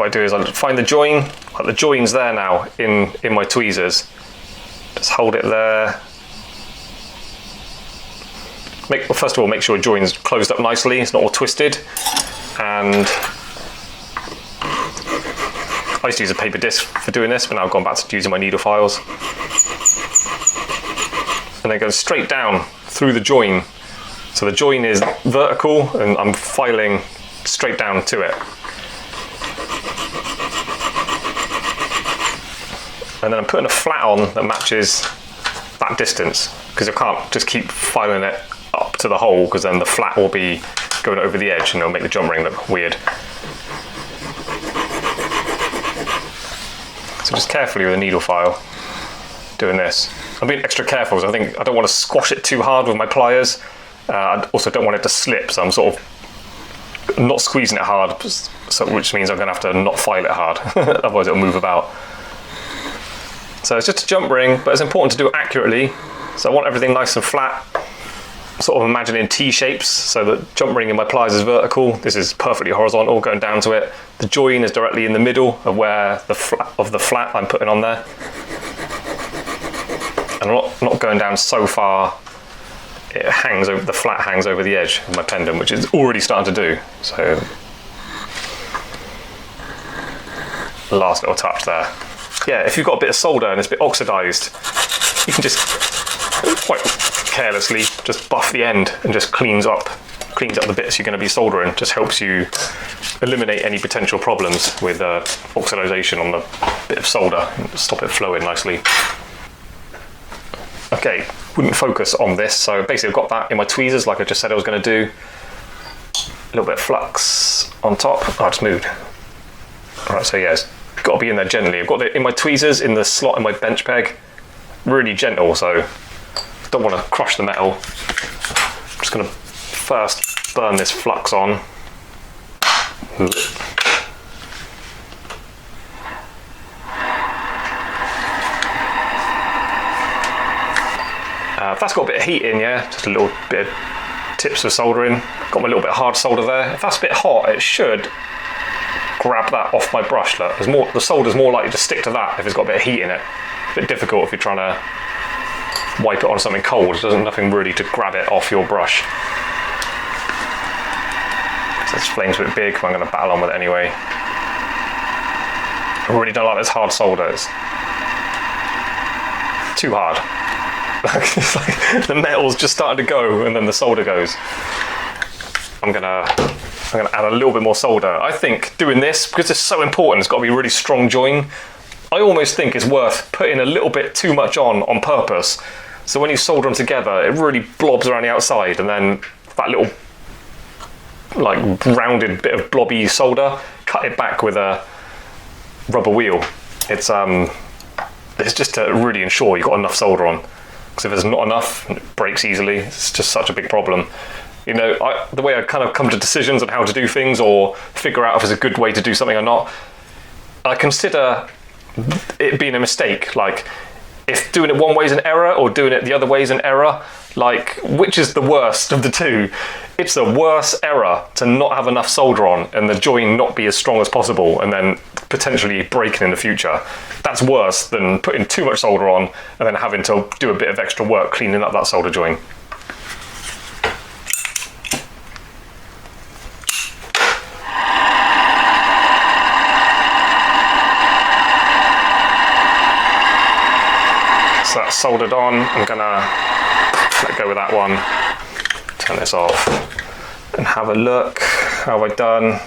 what I do is I find the join, like the join's there now in my tweezers. Just hold it there. First of all, make sure the join's closed up nicely, it's not all twisted. And I used to use a paper disc for doing this, but now I've gone back to using my needle files. And then go straight down through the join. So the join is vertical and I'm filing straight down to it. And then I'm putting a flat on that matches that distance, because I can't just keep filing it up to the hole, because then the flat will be going over the edge and it'll make the jump ring look weird. So just carefully with a needle file, doing this. I'm being extra careful because I don't want to squash it too hard with my pliers. I also don't want it to slip, so I'm sort of not squeezing it hard, which means I'm going to have to not file it hard, otherwise it'll move about. So it's just a jump ring, but it's important to do it accurately. So I want everything nice and flat, sort of imagining T-shapes, so the jump ring in my pliers is vertical. This is perfectly horizontal, going down to it. The join is directly in the middle of where the flat I'm putting on there. And I'm not going down so far, the flat hangs over the edge of my pendant, which is already starting to do. So, last little touch there. Yeah, if you've got a bit of solder and it's a bit oxidized, you can just quite carelessly just buff the end and just cleans up the bits you're going to be soldering. Just helps you eliminate any potential problems with oxidization on the bit of solder and stop it flowing nicely. Okay, wouldn't focus on this, so basically I've got that in my tweezers like I just said I was going to do. A little bit of flux on top. Oh, I just moved. Alright, so yeah, it's got to be in there gently. I've got it in my tweezers in the slot in my bench peg. Really gentle, so don't want to crush the metal. I'm just going to first burn this flux on. If that's got a bit of heat in, yeah, just a little bit of tips of soldering. Got my little bit of hard solder there. If that's a bit hot, it should grab that off my brush. Look, the solder's more likely to stick to that if it's got a bit of heat in it. It's a bit difficult if you're trying to wipe it on something cold. There's nothing really to grab it off your brush. So this flame's a bit big, but I'm going to battle on with it anyway. I really don't like this hard solder. It's too hard. It's like the metal's just starting to go and then the solder goes. I'm gonna add a little bit more solder. I think doing this, because it's so important, it's got to be a really strong join. I almost think it's worth putting a little bit too much on purpose. So when you solder them together, it really blobs around the outside, and then that little like rounded bit of blobby solder, cut it back with a rubber wheel. It's just to really ensure you've got enough solder on. Because if there's not enough, it breaks easily. It's just such a big problem. You know, the way I kind of come to decisions on how to do things or figure out if it's a good way to do something or not, I consider it being a mistake. Like, if doing it one way is an error or doing it the other way is an error, like, which is the worst of the two? It's a worse error to not have enough solder on and the join not be as strong as possible and then potentially breaking in the future. That's worse than putting too much solder on and then having to do a bit of extra work cleaning up that solder join. So that's soldered on. I'm gonna let go with that one, turn this off and have a look. How have I done?